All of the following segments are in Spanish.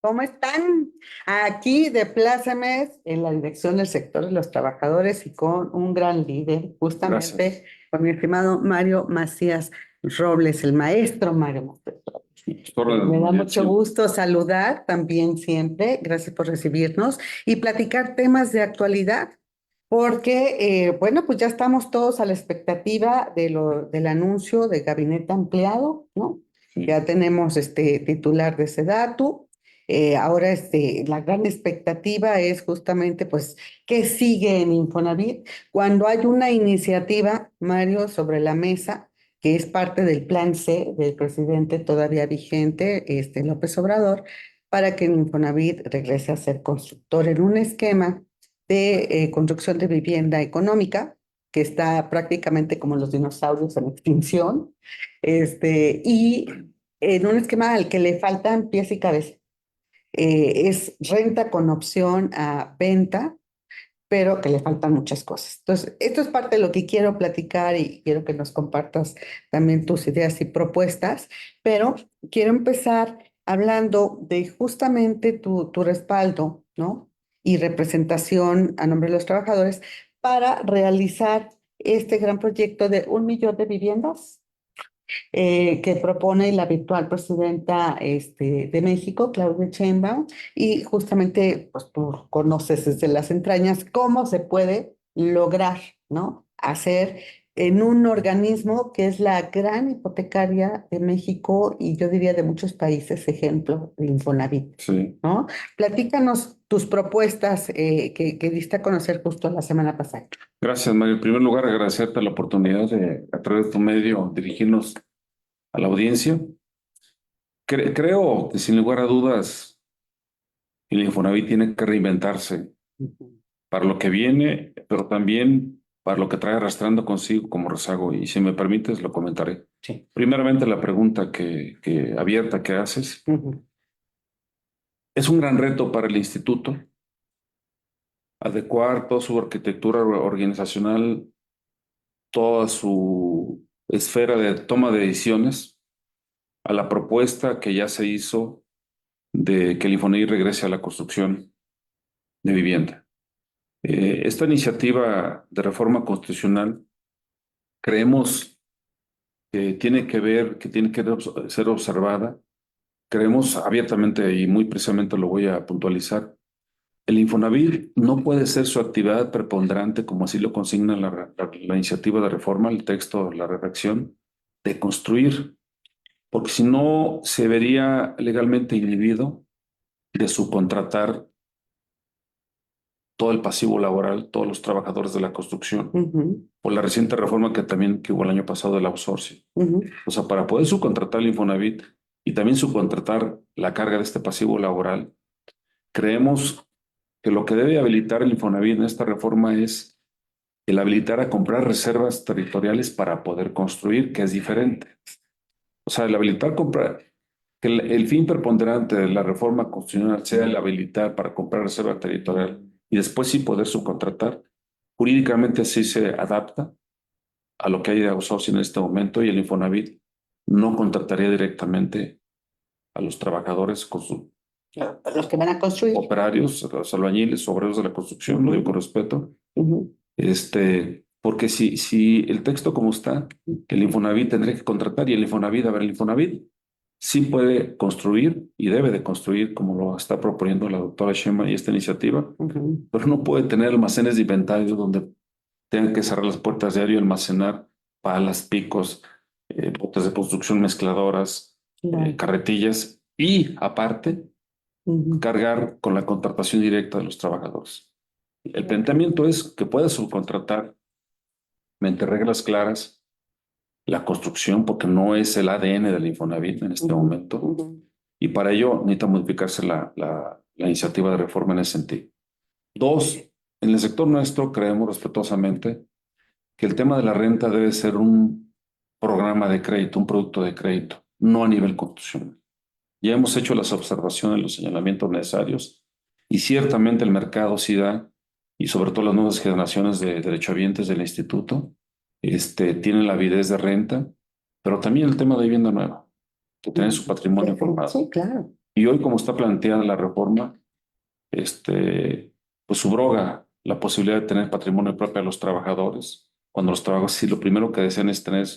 ¿Cómo están? Aquí de Plácemes, en la dirección del sector de los trabajadores y con un gran líder, Gracias. justamente con mi estimado Mario Macías Robles, el maestro Mario Macías Robles. Me da mucho Siempre. gusto saludar también siempre, gracias por recibirnos y platicar temas de actualidad, porque, bueno, pues ya estamos todos a la expectativa del anuncio de gabinete ampliado, ¿no? Ya tenemos este titular de Sedatu. Ahora la gran expectativa es justamente, pues, ¿qué sigue en Infonavit? Cuando hay una iniciativa, Mario, sobre la mesa, que es parte del plan C del presidente todavía vigente, López Obrador, para que Infonavit regrese a ser constructor en un esquema de construcción de vivienda económica, que está prácticamente como los dinosaurios en extinción, y en un esquema al que le faltan pies y cabeza. Es renta con opción a venta, pero que le faltan muchas cosas. Entonces, esto es parte de lo que quiero platicar y quiero que nos compartas también tus ideas y propuestas, pero quiero empezar hablando de justamente tu respaldo, ¿no? Y representación a nombre de los trabajadores para realizar este gran proyecto de 1 millón de viviendas que propone la virtual presidenta de México, Claudia Sheinbaum, y justamente pues, tú conoces desde las entrañas cómo se puede lograr, ¿no? Hacer en un organismo que es la gran hipotecaria de México y yo diría de muchos países, ejemplo, de Infonavit, Sí. ¿no? Platícanos tus propuestas que diste a conocer justo la semana pasada. Gracias, Mario. En primer lugar, agradecerte la oportunidad de, a través de tu medio, dirigirnos a la audiencia. Creo que sin lugar a dudas, el Infonavit tiene que reinventarse Ujú. para lo que viene, pero también para lo que trae arrastrando consigo como rezago. Y si me permites, lo comentaré. Sí. Primeramente, la pregunta que abierta que haces. Ujú. Es un gran reto para el instituto adecuar toda su arquitectura organizacional, toda su esfera de toma de decisiones a la propuesta que ya se hizo de que el Infonavit regrese a la construcción de vivienda. Esta iniciativa de reforma constitucional creemos que tiene que ver, que tiene que ser observada. Creemos abiertamente y muy precisamente lo voy a puntualizar. El Infonavit no puede ser su actividad preponderante, como así lo consigna la iniciativa de reforma, el texto, la redacción, de construir, porque si no se vería legalmente inhibido de subcontratar todo el pasivo laboral, todos los trabajadores de la construcción, Ujú. por la reciente reforma que hubo el año pasado del outsourcing. Ujú. O sea, para poder subcontratar el Infonavit y también subcontratar la carga de este pasivo laboral, creemos que lo que debe habilitar el Infonavit en esta reforma es el habilitar a comprar reservas territoriales para poder construir, que es diferente. O sea, el habilitar comprar, que el fin preponderante de la reforma constitucional sea el habilitar para comprar reserva territorial y después sí poder subcontratar, jurídicamente así se adapta a lo que hay de outsourcing en este momento y el Infonavit no contrataría directamente a los trabajadores con sus Los que van a construir. operarios, los albañiles, obreros de la construcción, lo digo con respeto. Ujú. Porque si el texto como está, el Infonavit tendría que contratar y el Infonavit, a ver, el Infonavit sí puede construir y debe de construir como lo está proponiendo la doctora Sheinbaum y esta iniciativa, Ujú. pero no puede tener almacenes de inventario donde tengan que cerrar las puertas diario y almacenar palas, picos, botes de construcción, mezcladoras, Claro. carretillas y aparte Ujú. cargar con la contratación directa de los trabajadores. El planteamiento es que pueda subcontratar mediante reglas claras la construcción, porque no es el ADN del Infonavit en este Ujú. momento, Ujú. y para ello necesita modificarse la iniciativa de reforma en ese sentido. Dos, en el sector nuestro creemos respetuosamente que el tema de la renta debe ser un programa de crédito, un producto de crédito, no a nivel constitucional. Ya hemos hecho las observaciones, los señalamientos necesarios, y ciertamente el mercado sí da, y sobre todo las nuevas generaciones de derechohabientes del instituto, tienen la avidez de renta, pero también el tema de vivienda nueva, que tiene su patrimonio Sí, formado. claro. Y hoy, como está planteada la reforma, pues subroga la posibilidad de tener patrimonio propio a los trabajadores. Cuando los trabajadores, sí, lo primero que desean es tener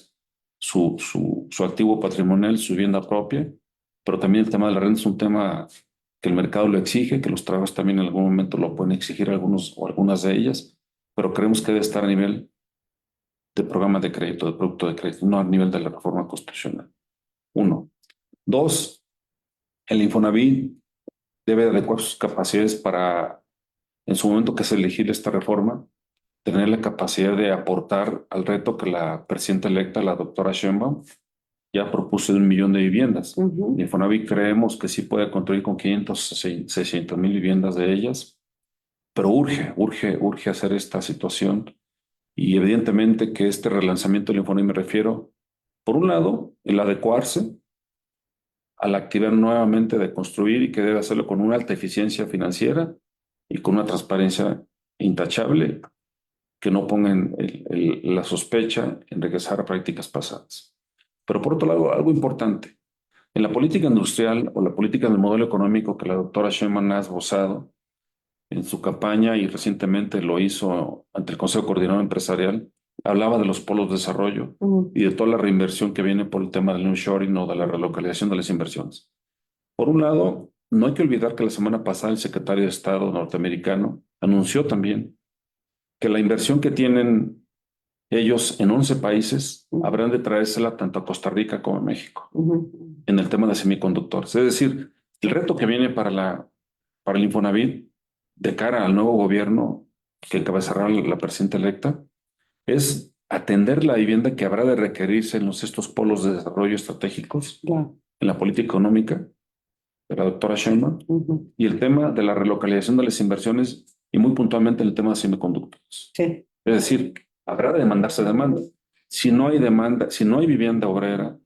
su activo patrimonial, su vivienda propia, pero también el tema de la renta es un tema que el mercado lo exige, que los trabajadores también en algún momento lo pueden exigir algunos o algunas de ellas, pero creemos que debe estar a nivel de programa de crédito, de producto de crédito, no a nivel de la reforma constitucional. Uno. Dos, el Infonavit debe adecuar sus capacidades para, en su momento que se elegible esta reforma, tener la capacidad de aportar al reto que la presidenta electa, la doctora Sheinbaum, ya propuso de 1 millón de viviendas. Ujú. Infonavit creemos que sí puede construir con 500, 600,000 viviendas de ellas, pero urge hacer esta situación y evidentemente que este relanzamiento del Infonavit me refiero, por un lado, el adecuarse a la actividad nuevamente de construir y que debe hacerlo con una alta eficiencia financiera y con una transparencia intachable que no pongan la sospecha en regresar a prácticas pasadas. Pero por otro lado, algo importante, en la política industrial o la política del modelo económico que la doctora Sheinbaum ha esbozado en su campaña y recientemente lo hizo ante el Consejo Coordinador Empresarial, hablaba de los polos de desarrollo Ujú. y de toda la reinversión que viene por el tema del nearshoring o de la relocalización de las inversiones. Por un lado, no hay que olvidar que la semana pasada el secretario de Estado norteamericano anunció también que la inversión que tienen ellos en 11 países habrán de traérsela tanto a Costa Rica como a México Ujú. en el tema de semiconductores. Es decir, el reto que viene para el Infonavit de cara al nuevo gobierno que encabezará la presidenta electa es atender la vivienda que habrá de requerirse en estos polos de desarrollo estratégicos Claro. en la política económica de la doctora Sheinbaum Ujú. y el tema de la relocalización de las inversiones y muy puntualmente el tema de semiconductores. Sí. Es decir, habrá de demandarse demanda. Si no hay demanda, si no hay vivienda obrera,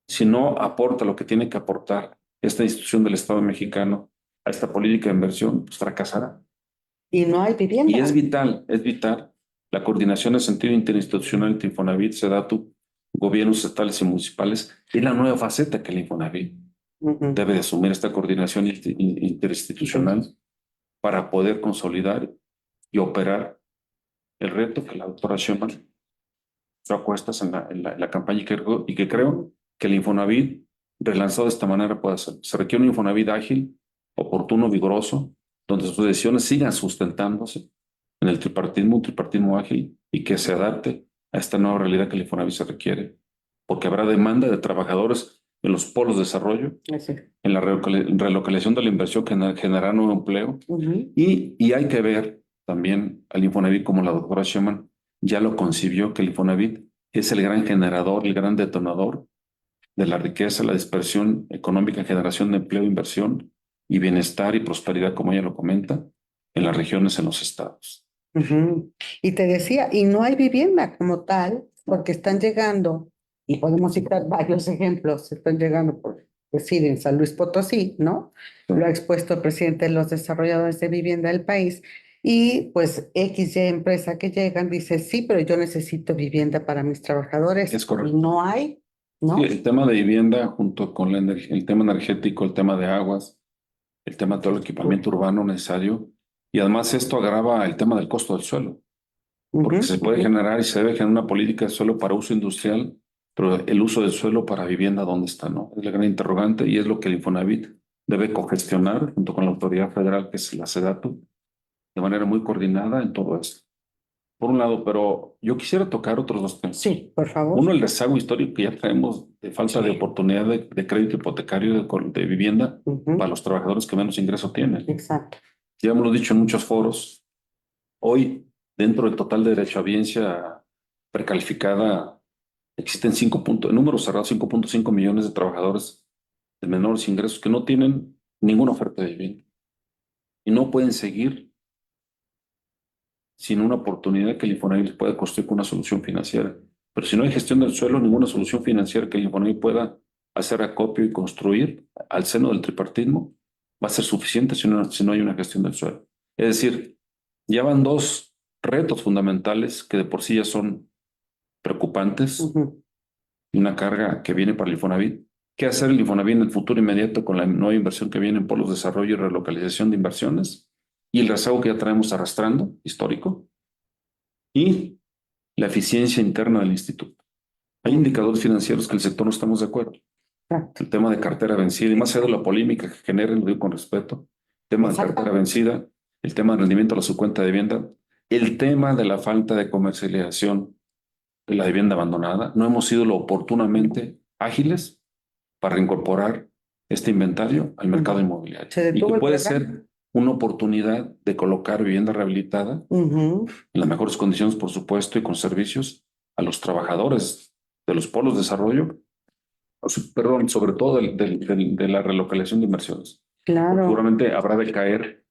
si no aporta lo que tiene que aportar esta institución del Estado mexicano a esta política de inversión, pues fracasará. Y no hay Y vivienda. es vital la coordinación en sentido interinstitucional entre Infonavit, SEDATU, gobiernos estatales y municipales, es la nueva faceta que el Infonavit Ujú. debe de asumir esta coordinación interinstitucional para poder consolidar y operar el reto que la doctora Sheinbaum acuestas en la campaña y que creo que el Infonavit relanzado de esta manera puede hacer. Se requiere un Infonavit ágil, oportuno, vigoroso, donde sus decisiones sigan sustentándose en el tripartismo, un tripartismo ágil y que se adapte a esta nueva realidad que el Infonavit se requiere, porque habrá demanda de trabajadores en los polos de desarrollo, Así. en la relocalización de la inversión que generará nuevo empleo Ujú. y hay que ver también al Infonavit como la doctora Schumann ya lo concibió, que el Infonavit es el gran generador, el gran detonador de la riqueza, la dispersión económica, generación de empleo, inversión y bienestar y prosperidad, como ella lo comenta, en las regiones, en los estados. Ujú. Y te decía, y no hay vivienda como tal, porque están llegando, y podemos citar varios ejemplos, están llegando por decir en San Luis Potosí, ¿no? Lo ha expuesto el presidente de los desarrolladores de vivienda del país, y pues X y empresa que llegan dice, sí, pero yo necesito vivienda para mis trabajadores, Es y correcto. no hay, Sí, ¿no? el tema de vivienda junto con el tema energético, el tema de aguas, el tema de todo el equipamiento urbano necesario y además esto agrava el tema del costo del suelo, porque Ujú, se puede ujú. generar y se debe generar una política de suelo para uso industrial, pero el uso del suelo para vivienda, ¿dónde está, no? Es la gran interrogante y es lo que el Infonavit debe cogestionar junto con la autoridad federal, que es la SEDATU, de manera muy coordinada en todo esto. Por un lado, pero yo quisiera tocar otros dos temas. Sí, por Uno, favor. el rezago histórico que ya traemos de falta de oportunidad de crédito hipotecario de vivienda para Ujú. los trabajadores que menos ingreso tienen. Exacto. Ya hemos dicho en muchos foros, hoy, dentro del total de derecho a audiencia precalificada, existen en números cerrados, 5.5 millones de trabajadores de menores ingresos que no tienen ninguna oferta de vivienda y no pueden seguir sin una oportunidad que el Infonavit les pueda construir con una solución financiera. Pero si no hay gestión del suelo, ninguna solución financiera que el Infonavit pueda hacer acopio y construir al seno del tripartismo va a ser suficiente si no hay una gestión del suelo. Es decir, ya van dos retos fundamentales que de por sí ya son preocupantes Ujú. y una carga que viene para el Infonavit qué hacer el Infonavit en el futuro inmediato con la nueva inversión que viene en polos de desarrollo y relocalización de inversiones y el rezago que ya traemos arrastrando, histórico, y la eficiencia interna del instituto. Hay indicadores financieros que el sector no estamos de acuerdo. Exacto. El tema de cartera vencida, y más allá de la polémica que genera, lo digo con respeto, el tema de cartera vencida, el tema de rendimiento a la subcuenta de vivienda, el tema de la falta de comercialización de la vivienda abandonada. No hemos sido lo oportunamente ágiles para reincorporar este inventario al mercado inmobiliario. Y que puede ser una oportunidad de colocar vivienda rehabilitada en las mejores condiciones, por supuesto, y con servicios a los trabajadores de los polos de desarrollo, perdón, sobre todo de la relocalización de inversiones. Claro. Seguramente habrá de caer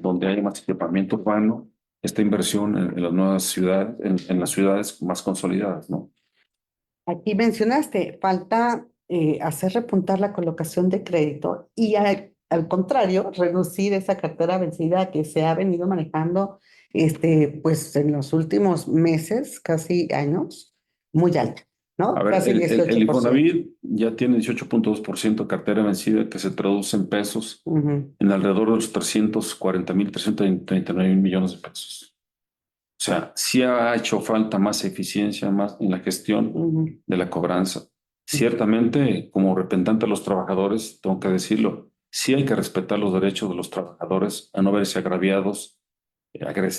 donde haya más equipamiento urbano, esta inversión en las nuevas ciudades, en las ciudades más consolidadas, ¿no? Aquí mencionaste, falta hacer repuntar la colocación de crédito y al contrario, reducir esa cartera vencida que se ha venido manejando pues en los últimos meses, casi años, muy alta, ¿no? A ver, Casi el 18%. Infonavit ya tiene 18.2% cartera vencida que se traduce en pesos en alrededor de los 340,000, 339,000 millones de pesos. O sea, sí ha hecho falta más eficiencia más en la gestión de la cobranza. Ciertamente, como representante de los trabajadores, tengo que decirlo, sí hay que respetar los derechos de los trabajadores a no verse agraviados,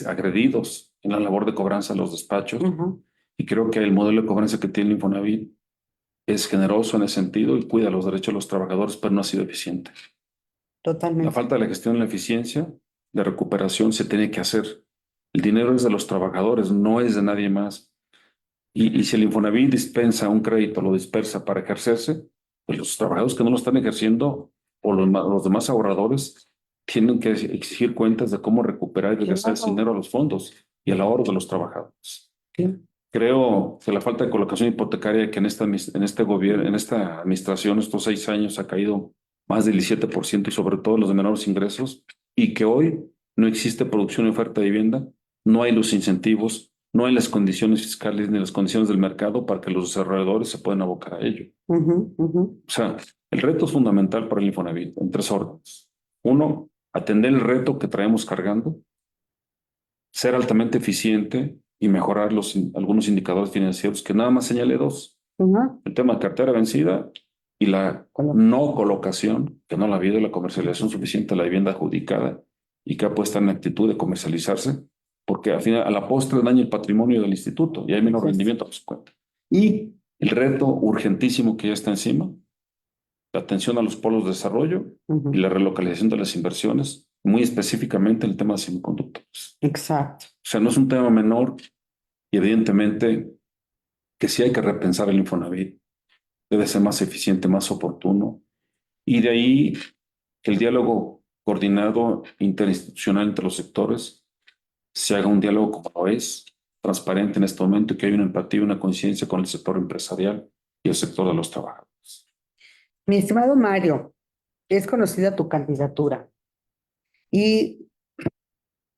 agredidos en la labor de cobranza en los despachos. Y creo que el modelo de cobranza que tiene el Infonavit es generoso en ese sentido y cuida los derechos de los trabajadores, pero no ha sido eficiente. Totalmente. La falta de la gestión y la eficiencia de recuperación se tiene que hacer. El dinero es de los trabajadores, no es de nadie más. Y si el Infonavit dispensa un crédito, lo dispersa para ejercerse, pues los trabajadores que no lo están ejerciendo o los demás ahorradores tienen que exigir cuentas de cómo recuperar y regresar ese dinero a los fondos y al ahorro de los trabajadores. Creo que la falta de colocación hipotecaria que en este gobierno, en esta administración, estos 6 años ha caído más del 17% y sobre todo los de menores ingresos, y que hoy no existe producción y oferta de vivienda, no hay los incentivos, no hay las condiciones fiscales ni las condiciones del mercado para que los desarrolladores se puedan abocar a ello. O sea, el reto es fundamental para el Infonavit en 3 órdenes. 1, atender el reto que traemos cargando, ser altamente eficiente y mejorar algunos indicadores financieros, que nada más señalé 2. El tema de cartera vencida y la no colocación, que no la ha habido, la comercialización suficiente de la vivienda adjudicada y que ha puesto en actitud de comercializarse, porque al final, a la postre daña el patrimonio del instituto y hay menos rendimiento por su cuenta. Y el reto urgentísimo que ya está encima, la atención a los polos de desarrollo y la relocalización de las inversiones, muy específicamente el tema de semiconductores. Exacto. O sea, no es un tema menor y evidentemente que sí hay que repensar el Infonavit. Debe ser más eficiente, más oportuno. Y de ahí que el diálogo coordinado interinstitucional entre los sectores se haga un diálogo como lo es, transparente en este momento, y que haya una empatía y una conciencia con el sector empresarial y el sector de los trabajadores. Mi estimado Mario, es conocida tu candidatura y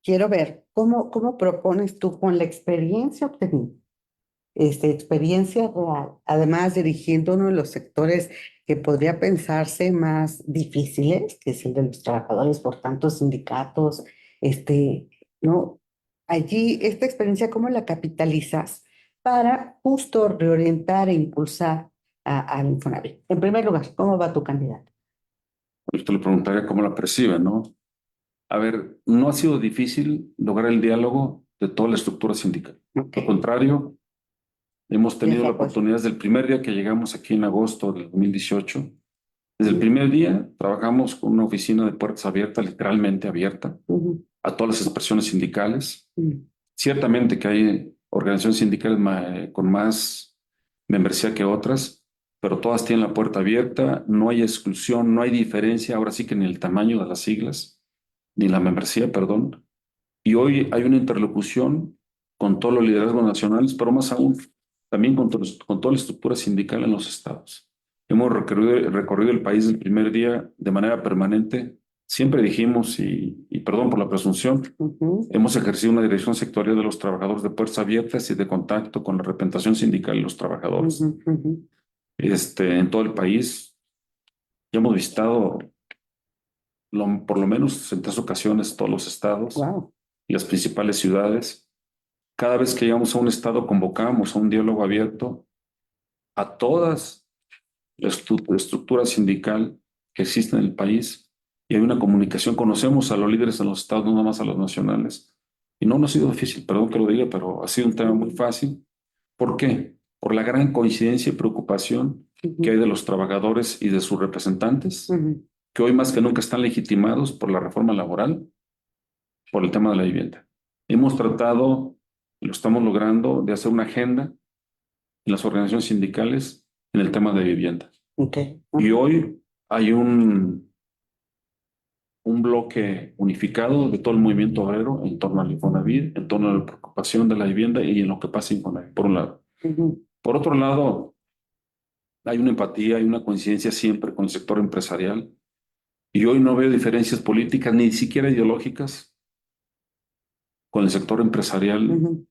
quiero ver cómo propones tú con la experiencia obtenida, experiencia real, además dirigiendo uno de los sectores que podría pensarse más difíciles, que es el de los trabajadores por tantos sindicatos, ¿no? Allí, esta experiencia, ¿cómo la capitalizas para justo reorientar e impulsar al Infonavit? En primer lugar, ¿cómo va tu candidato? Yo te le preguntaría cómo la percibe, ¿no? A ver, no ha sido difícil lograr el diálogo de toda la estructura sindical. Al contrario, hemos tenido la oportunidad desde el primer día que llegamos aquí en agosto del 2018. Desde el primer día trabajamos con una oficina de puertas abiertas, literalmente abierta, a todas las expresiones sindicales. Ciertamente que hay organizaciones sindicales con más membresía que otras, pero todas tienen la puerta abierta, no hay exclusión, no hay diferencia, ahora sí que ni el tamaño de las siglas, ni la membresía, perdón. Y hoy hay una interlocución con todos los liderazgos nacionales, pero más aún, también con toda la estructura sindical en los estados. Hemos recorrido el país el primer día de manera permanente. Siempre dijimos, y perdón por la presunción, hemos ejercido una dirección sectorial de los trabajadores de puertas abiertas y de contacto con la representación sindical y los trabajadores. en todo el país. Ya hemos visitado por lo menos en 3 ocasiones todos los estados Wow. y las principales ciudades. Cada vez que llegamos a un estado convocamos a un diálogo abierto a todas las estructuras sindical que existen en el país y hay una comunicación. Conocemos a los líderes en los estados, no nada más a los nacionales. Y no nos ha sido difícil, perdón que lo diga, pero ha sido un tema muy fácil. ¿Por qué? Por la gran coincidencia y preocupación que hay de los trabajadores y de sus representantes, que hoy más que nunca están legitimados por la reforma laboral, por el tema de la vivienda. Hemos tratado, y lo estamos logrando, de hacer una agenda en las organizaciones sindicales en el tema de vivienda. Okay. Y hoy hay un bloque unificado de todo el movimiento obrero en torno al Infonavit, en torno a la preocupación de la vivienda y en lo que pasa en Infonavit, por un lado. Por otro lado, hay una empatía, hay una coincidencia siempre con el sector empresarial y hoy no veo diferencias políticas ni siquiera ideológicas con el sector empresarial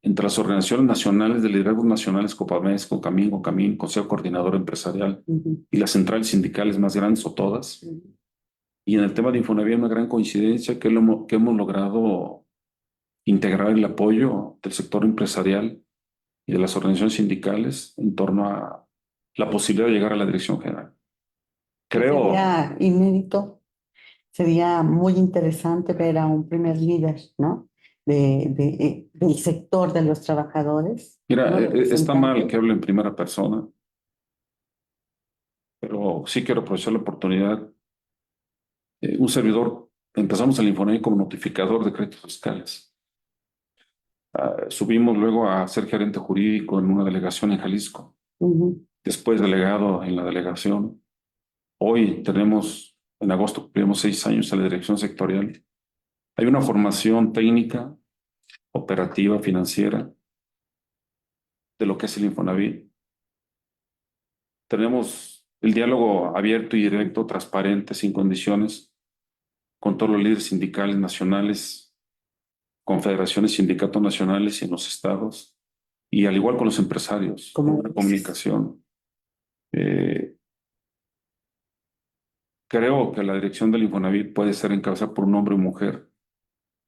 entre las organizaciones nacionales de liderazgos nacionales, Copamex, COCAMIN, Consejo Coordinador Empresarial y las centrales sindicales más grandes o todas. Y en el tema de Infonavit hay una gran coincidencia que hemos logrado integrar el apoyo del sector empresarial y de las organizaciones sindicales en torno a la posibilidad de llegar a la dirección general. Creo, Sería inédito, sería muy interesante ver a un primer líder, ¿no? Del sector de los trabajadores, mira, ¿no? está mal Representante. que hable en primera persona, pero sí quiero aprovechar la oportunidad. Un servidor, empezamos el Infonavit como notificador de créditos fiscales. Subimos luego a ser gerente jurídico en una delegación en Jalisco, después delegado en la delegación. Hoy tenemos, en agosto cumplimos 6 años en la dirección sectorial. Hay una formación técnica, operativa, financiera de lo que es el Infonavit. Tenemos el diálogo abierto y directo, transparente, sin condiciones, con todos los líderes sindicales nacionales, confederaciones, sindicatos nacionales y en los estados, y al igual con los empresarios, Como una comunicación. Creo que la dirección del Infonavit puede ser encabezada por un hombre o mujer,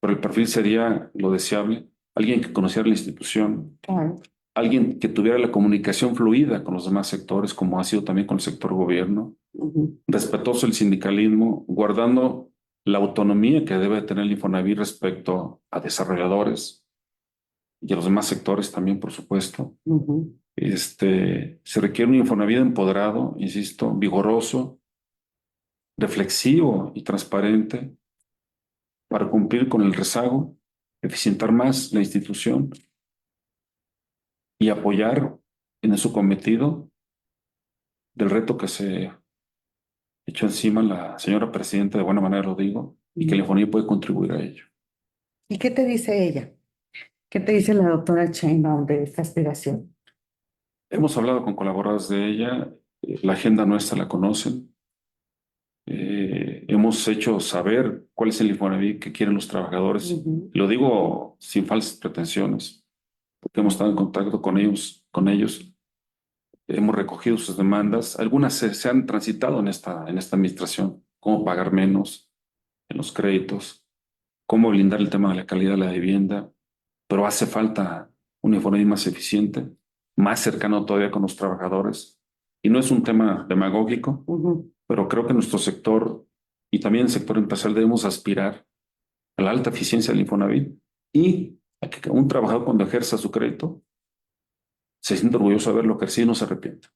pero el perfil sería lo deseable, alguien que conociera la institución, claro. alguien que tuviera la comunicación fluida con los demás sectores, como ha sido también con el sector gobierno, respetuoso del sindicalismo, guardando la autonomía que debe tener el Infonavit respecto a desarrolladores y a los demás sectores también, por supuesto. Se requiere un Infonavit empoderado, insisto, vigoroso, reflexivo y transparente para cumplir con el rezago, eficientar más la institución y apoyar en su cometido del reto que se echó encima la señora presidenta, de buena manera lo digo, y que el Infonavit puede contribuir a ello. ¿Y qué te dice ella? ¿Qué te dice la doctora Sheinbaum de esta aspiración? Hemos hablado con colaboradores de ella, la agenda nuestra la conocen. Hemos hecho saber cuál es el Infonavit que quieren los trabajadores. Lo digo sin falsas pretensiones, porque hemos estado en contacto con ellos. Hemos recogido sus demandas. Algunas se han transitado en esta administración. Cómo pagar menos en los créditos, cómo blindar el tema de la calidad de la vivienda, pero hace falta un Infonavit más eficiente, más cercano todavía con los trabajadores. Y no es un tema demagógico, pero creo que nuestro sector y también el sector empresarial debemos aspirar a la alta eficiencia del Infonavit y a que un trabajador cuando ejerza su crédito se siente orgulloso de haberlo ejercido y no se arrepienta.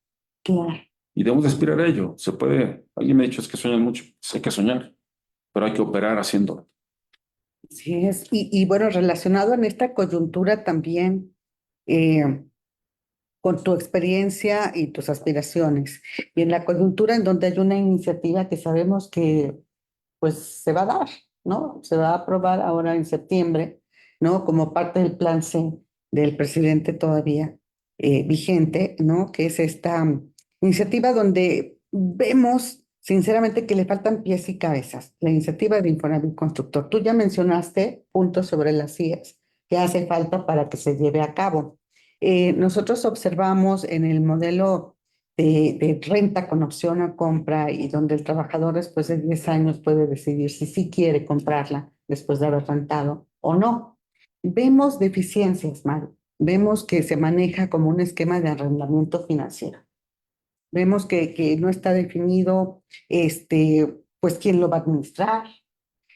Claro. Y debemos aspirar a ello. Se puede, alguien me ha dicho es que sueñan mucho, pues hay que soñar, pero hay que operar haciéndolo. Así es. Y bueno, relacionado en esta coyuntura también, con tu experiencia y tus aspiraciones, y en la coyuntura en donde hay una iniciativa que sabemos que pues se va a dar, ¿no? Se va a aprobar ahora en septiembre, ¿no? Como parte del plan C del presidente todavía vigente, ¿no? Que es esta iniciativa donde vemos sinceramente que le faltan pies y cabezas. La iniciativa de Infonavit Constructor. Tú ya mencionaste puntos sobre las CIES que hace falta para que se lleve a cabo. Nosotros observamos en el modelo de renta con opción a compra y donde el trabajador después de 10 años puede decidir si sí quiere comprarla después de haber rentado o no. Vemos deficiencias, Mario. Vemos que se maneja como un esquema de arrendamiento financiero. Vemos que no está definido, pues, quién lo va a administrar.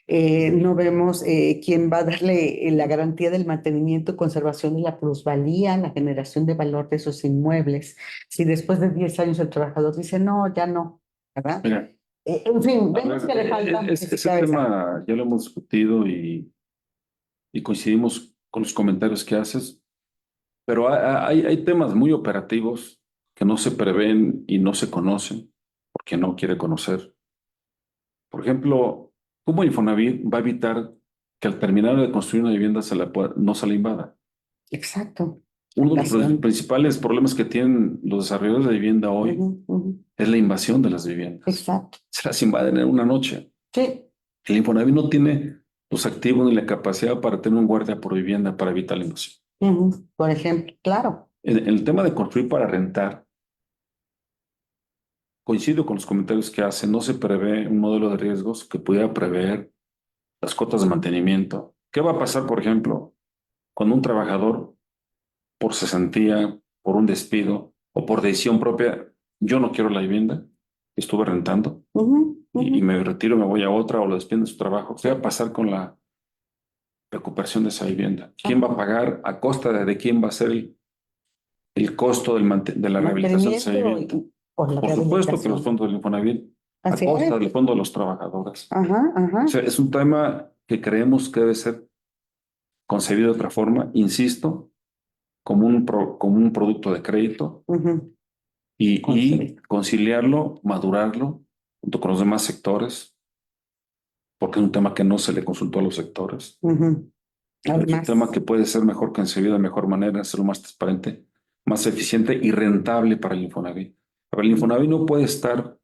No vemos quién va a darle la garantía del mantenimiento y conservación de la plusvalía, la generación de valor de esos inmuebles. Si después de 10 años el trabajador dice, no, ya no, ¿verdad? Mira, En fin, a vemos ver, que le falta ese cabeza. tema ya lo hemos discutido y coincidimos con los comentarios que haces, pero hay temas muy operativos que no se prevén y no se conocen porque no quiere conocer. Por ejemplo, ¿cómo Infonavit va a evitar que al terminar de construir una vivienda no se la invada? Exacto. Uno de los Invasión. principales problemas que tienen los desarrolladores de vivienda hoy Ujú, ujú. es la invasión de las viviendas. Exacto. Se las invaden en una noche. Sí. El Infonavit no tiene los activos ni la capacidad para tener un guardia por vivienda para evitar la invasión. Ujú. Por ejemplo, claro. En el tema de construir para rentar, coincido con los comentarios que hacen, no se prevé un modelo de riesgos que pudiera prever las cuotas de mantenimiento. ¿Qué va a pasar, por ejemplo, cuando un trabajador por cesantía, por un despido o por decisión propia, yo no quiero la vivienda, estuve rentando Ujú, y ujú. me retiro, me voy a otra o lo despiden de su trabajo? ¿Qué va a pasar con la recuperación de esa vivienda? ¿Quién va a Ajá. pagar a costa de quién va a ser el costo de la rehabilitación de esa Mantenimiento vivienda? por la Por supuesto que los rehabilitación. fondos del Infonavit a Así costa es. del fondo de los trabajadores. Ajá, O ajá. sea, es un tema que creemos que debe ser concebido de otra forma, insisto, como un producto de crédito Ujú. y Concebido. conciliarlo, madurarlo junto con los demás sectores, porque es un tema que no se le consultó a los sectores. Ujú. Pero es un tema Además, que puede ser mejor concebido de mejor manera, hacerlo más transparente, más eficiente y rentable para el Infonavit. Pero el Infonavit no puede estar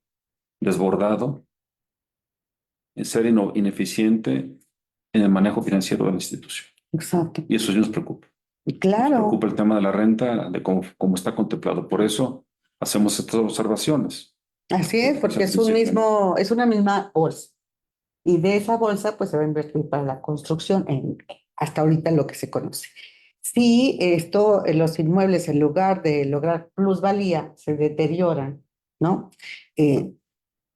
desbordado en ser ineficiente en el manejo financiero de la institución. exacto. Y eso sí nos preocupa. Nos Claro, preocupa el tema de la renta, de cómo está contemplado. Por eso hacemos estas observaciones. así es, Ese porque principio. es una misma bolsa. Y de esa bolsa, pues se va a invertir para la construcción, hasta ahorita lo que se conoce. Si esto, los inmuebles, en lugar de lograr plusvalía, se deterioran, ¿no? Eh,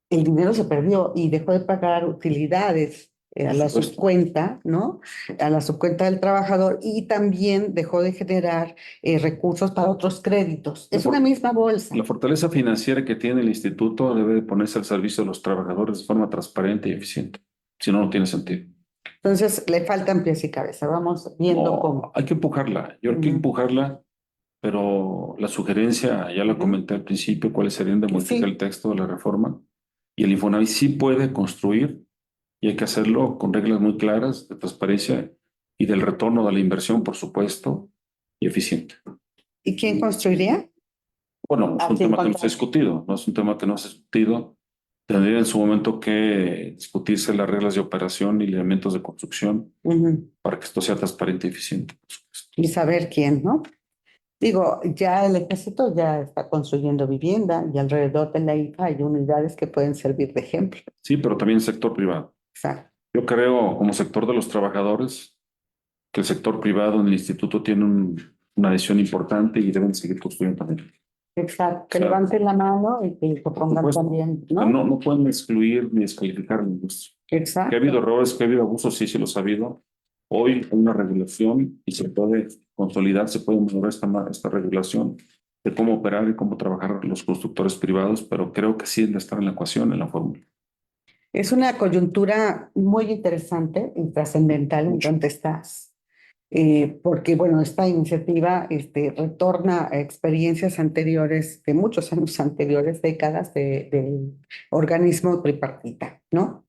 el dinero se perdió y dejó de pagar utilidades a Por la supuesto. subcuenta, ¿no? A la subcuenta del trabajador y también dejó de generar recursos para otros créditos. La, Es una for- misma bolsa. la fortaleza financiera que tiene el instituto debe de ponerse al servicio de los trabajadores de forma transparente y eficiente. Si no, no tiene sentido. Entonces, le faltan pies y cabeza. Vamos viendo No, cómo. hay que empujarla. Yo creo que Ujú, empujarla, pero la sugerencia, ya la ujú. comenté al principio, cuáles serían de modificar Sí, el texto de la reforma. Y el Infonavit sí puede construir y hay que hacerlo con reglas muy claras de transparencia y del retorno de la inversión, por supuesto, y eficiente. ¿y quién construiría? Bueno, es ¿A un quién tema que no se ha contrata? discutido, no es un tema que no se ha discutido. Tendría en su momento que discutirse las reglas de operación y elementos de construcción Ujú. para que esto sea transparente y eficiente, por supuesto. Y saber quién, ¿no? Digo, ya el ejército ya está construyendo vivienda y alrededor de la IFA hay unidades que pueden servir de ejemplo. Sí, pero también el sector privado. Exacto. Yo creo, como sector de los trabajadores, que el sector privado en el instituto tiene una decisión importante y deben seguir construyendo también. Exacto. O Que sea, levanten la mano y que lo por pongan supuesto, también, o sea, ¿no? no pueden excluir ni descalificar a la industria. Que ha habido Exacto. errores, que ha habido abusos, sí, sí los ha habido. Hoy hay una regulación y se puede consolidar, se puede mejorar esta regulación de cómo operar y cómo trabajar los constructores privados, pero creo que sí debe estar en la ecuación, en la fórmula. Es una coyuntura muy interesante y trascendental en Mucho. donde estás. Porque, bueno, esta iniciativa retorna a experiencias anteriores, de muchos años anteriores, décadas del organismo tripartita, ¿no?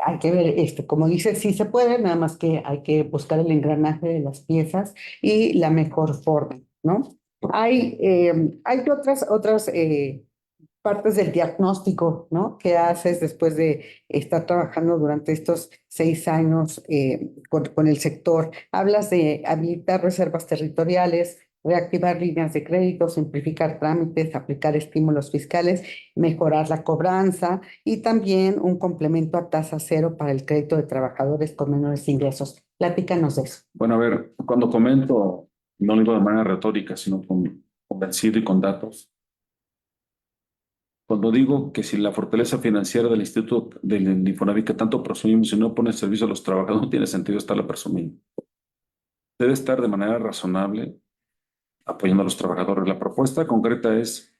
Hay que ver, como dice, sí se puede, nada más que hay que buscar el engranaje de las piezas y la mejor forma, ¿no? Hay otras partes del diagnóstico, ¿no? Que haces después de estar trabajando durante estos 6 años con el sector. Hablas de habilitar reservas territoriales, reactivar líneas de crédito, simplificar trámites, aplicar estímulos fiscales, mejorar la cobranza y también un complemento a tasa cero para el crédito de trabajadores con menores ingresos. Platícanos de eso. Bueno, a ver, cuando comento, no lo digo de manera retórica, sino convencido y con datos. Cuando digo que si la fortaleza financiera del Instituto del Infonavit que tanto presumimos y no pone en servicio a los trabajadores, no tiene sentido estarla presumiendo. Debe estar de manera razonable apoyando a los trabajadores. La propuesta concreta es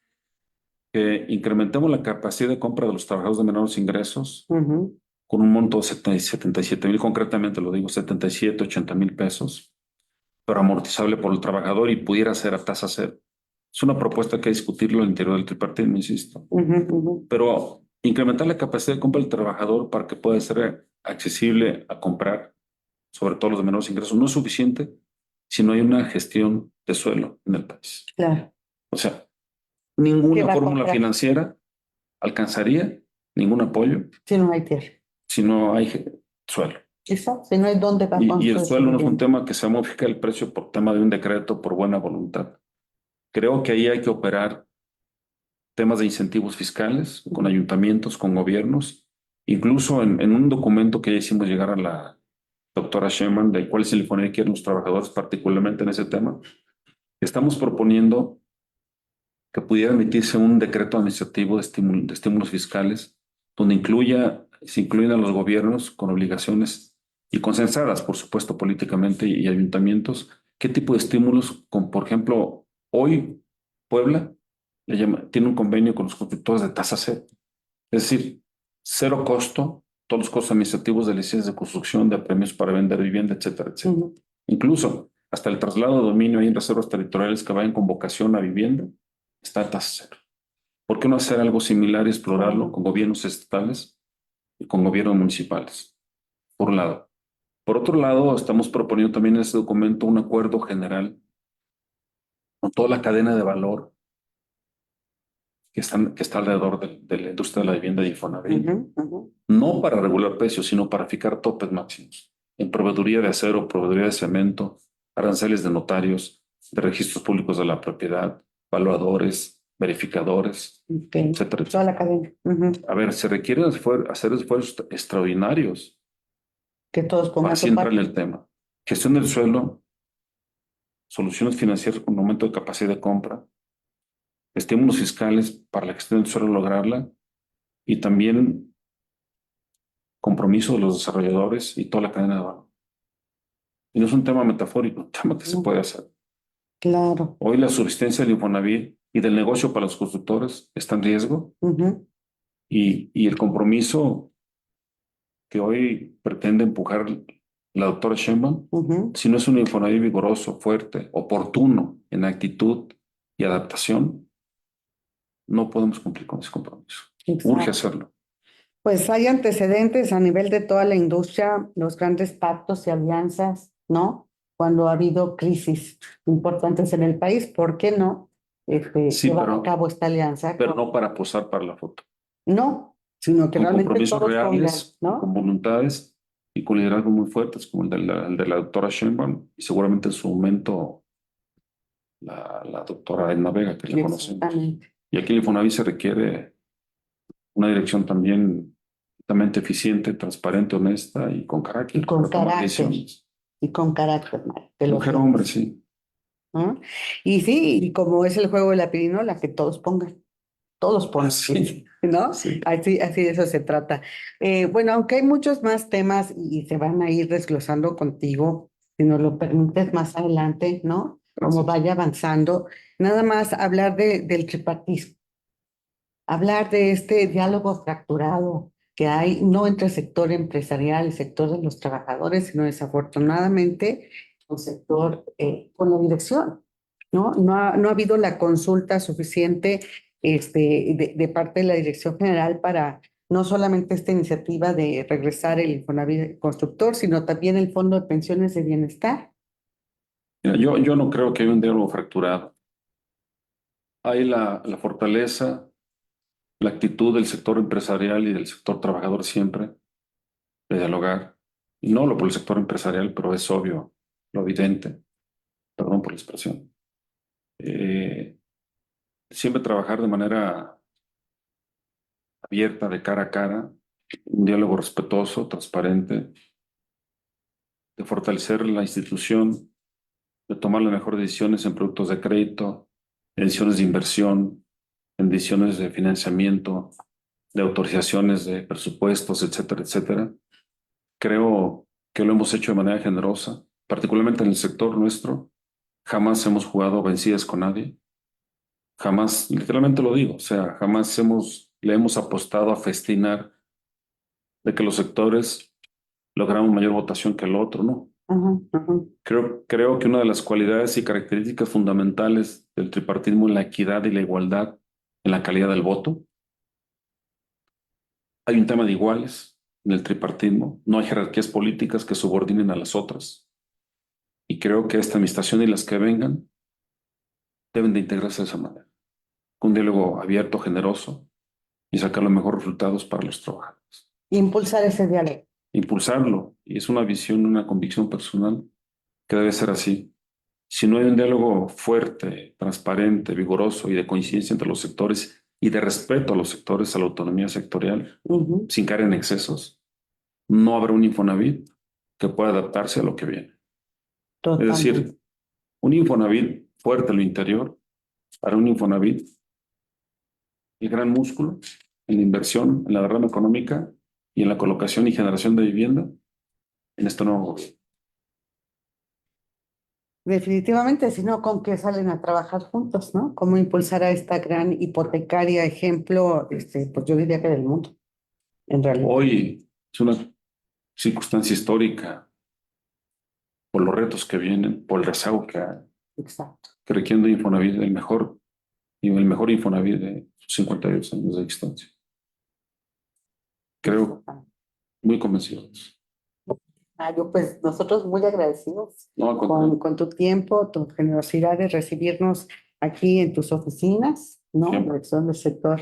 que incrementemos la capacidad de compra de los trabajadores de menores ingresos con un monto de 77,000, concretamente lo digo, 77, 80,000 pesos, pero amortizable por el trabajador y pudiera ser a tasa cero. Es una propuesta que hay que discutirlo al interior del tripartito, insisto. Pero incrementar la capacidad de compra del trabajador para que pueda ser accesible a comprar, sobre todo los de menores ingresos, no es suficiente si no hay una gestión de suelo en el país. Claro. O sea, ¿Qué ninguna va a fórmula comprar? financiera alcanzaría ningún apoyo Si no hay tierra. si no hay suelo. Eso, si no hay dónde va a Y el construir su suelo no es un vivienda. tema que se modifica el precio por tema de un decreto por buena voluntad. Creo que ahí hay que operar temas de incentivos fiscales con ayuntamientos, con gobiernos, incluso en un documento que ya hicimos llegar a la doctora Sheinbaum, del cual se le pone aquí a los trabajadores, particularmente en ese tema. Estamos proponiendo que pudiera emitirse un decreto administrativo de estímulos fiscales, donde se incluyan a los gobiernos con obligaciones y consensadas, por supuesto, políticamente y ayuntamientos, qué tipo de estímulos, con, por ejemplo, hoy Puebla tiene un convenio con los constructores de tasa cero, es decir, cero costo, todos los costos administrativos de licencias de construcción, de premios para vender vivienda, etcétera, etcétera. Incluso hasta el traslado de dominio ahí en reservas territoriales que vayan con vocación a vivienda, está a tasa cero. ¿Por qué no hacer algo similar y explorarlo con gobiernos estatales y con gobiernos municipales? Por un lado. Por otro lado, estamos proponiendo también en este documento un acuerdo general con toda la cadena de valor que está alrededor de la industria de la vivienda de Infonavit, no para regular precios, sino para fijar topes máximos en proveeduría de acero, proveeduría de cemento, aranceles de notarios, de registros públicos de la propiedad, evaluadores, verificadores, etcétera, Toda la cadena. A ver, se requiere hacer esfuerzos extraordinarios Que todos para pongan así su entrar en parte. el tema. Gestión del suelo, soluciones financieras con aumento de capacidad de compra, estímulos fiscales para la gestión del suelo lograrla y también compromiso de los desarrolladores y toda la cadena de valor. Y no es un tema metafórico, un tema que se puede hacer. Claro. Hoy la subsistencia del Infonavit y del negocio para los constructores está en riesgo y el compromiso que hoy pretende empujar la doctora Sheinbaum, si no es un Infonavit vigoroso, fuerte, oportuno en actitud y adaptación, no podemos cumplir con ese compromiso. Urge hacerlo. Pues hay antecedentes a nivel de toda la industria, los grandes pactos y alianzas, ¿no? Cuando ha habido crisis importantes en el país, ¿por qué no Sí, llevar a cabo esta alianza? pero no para posar para la foto. No, sino que Con realmente compromisos todos pongan, reales, ¿no? con voluntades y con liderazgos muy fuertes, como el de la doctora Sheinbaum y seguramente en su momento la doctora Edna Vega, que la conocemos. Exactamente. Y aquí en Infonavit se requiere una dirección también eficiente, transparente, honesta y con carácter. Y con para tomar carácter. decisiones. Y con carácter, Mario, te lo Mujer, digo. hombre, sí. ¿No? Y sí, y como es el juego de la pirinola, que todos pongan. Todos ponen, Sí. ¿no? Sí. Así de eso se trata. Bueno, aunque hay muchos más temas y se van a ir desglosando contigo, si nos lo permites más adelante, ¿no? Como Gracias. vaya avanzando, nada más hablar del tripartismo, hablar de este diálogo fracturado que hay, no entre el sector empresarial y el sector de los trabajadores, sino desafortunadamente con sector, con la dirección, ¿no? No ha habido la consulta suficiente de parte de la Dirección General para no solamente esta iniciativa de regresar el Infonavit constructor, sino también el Fondo de Pensiones de Bienestar. Mira, yo no creo que haya un diálogo fracturado. Hay la fortaleza, la actitud del sector empresarial y del sector trabajador siempre de dialogar. Y no lo por el sector empresarial, pero es obvio, lo evidente. Perdón por la expresión. Siempre trabajar de manera abierta, de cara a cara, un diálogo respetuoso, transparente, de fortalecer la institución, de tomar las mejores decisiones en productos de crédito, en decisiones de inversión, en decisiones de financiamiento, de autorizaciones de presupuestos, etcétera, etcétera. Creo que lo hemos hecho de manera generosa, particularmente en el sector nuestro. Jamás hemos jugado vencidas con nadie. Jamás, literalmente lo digo, o sea, jamás le hemos apostado a festinar de que los sectores logramos mayor votación que el otro, ¿no? Ajá, ajá. Creo que una de las cualidades y características fundamentales del tripartismo es la equidad y la igualdad en la calidad del voto. Hay un tema de iguales en el tripartismo, no hay jerarquías políticas que subordinen a las otras. Y creo que esta administración y las que vengan deben de integrarse de esa manera, con un diálogo abierto, generoso y sacar los mejores resultados para los trabajadores. Impulsar ese diálogo. Impulsarlo, y es una visión, una convicción personal que debe ser así. Si no hay un diálogo fuerte, transparente, vigoroso y de coincidencia entre los sectores y de respeto a los sectores, a la autonomía sectorial, sin caer en excesos, no habrá un Infonavit que pueda adaptarse a lo que viene. Es decir, un Infonavit fuerte en lo interior para un Infonavit el gran músculo en la inversión, en la derrama económica y en la colocación y generación de vivienda en este nuevo gobierno. Definitivamente, sino con qué salen a trabajar juntos, ¿no? Cómo impulsar a esta gran hipotecaria ejemplo, pues yo diría que del mundo, en realidad. Hoy es una circunstancia histórica por los retos que vienen, por el rezago que hay, Exacto. que requiere un Infonavit el mejor Infonavit de 52 años de distancia. Creo, muy convencidos. Yo pues nosotros muy agradecidos No, al contrario. con tu tiempo, tu generosidad de recibirnos aquí en tus oficinas, ¿no? Siempre. Son del sector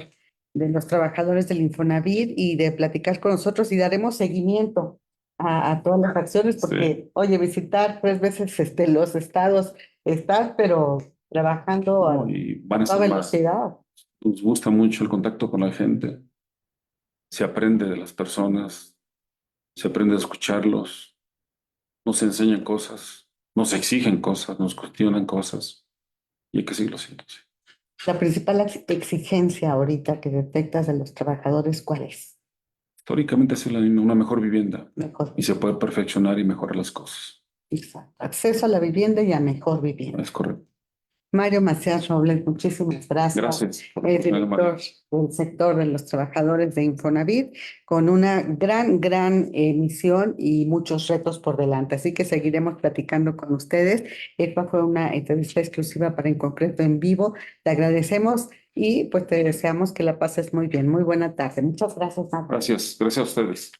de los trabajadores del Infonavit y de platicar con nosotros y daremos seguimiento a todas las acciones porque, oye, visitar 3 veces los estados, estás pero trabajando No, y van a a toda ser más. velocidad. Nos gusta mucho el contacto con la gente. Se aprende de las personas, se aprende a escucharlos, nos enseñan cosas, nos exigen cosas, nos cuestionan cosas y hay que seguirlo haciendo así. La principal exigencia ahorita que detectas de los trabajadores, ¿cuál es? Históricamente es una mejor vivienda Mejor. y se puede perfeccionar y mejorar las cosas. Exacto. Acceso a la vivienda y a mejor vivienda. Es correcto. Mario Macías Robles, muchísimas gracias. Gracias. Es director del sector de los trabajadores de Infonavit, con una gran misión y muchos retos por delante. Así que seguiremos platicando con ustedes. Esta fue una entrevista exclusiva para En Concreto en Vivo. Te agradecemos y pues te deseamos que la pases muy bien. Muy buena tarde. Muchas gracias, Mario. Gracias a ustedes.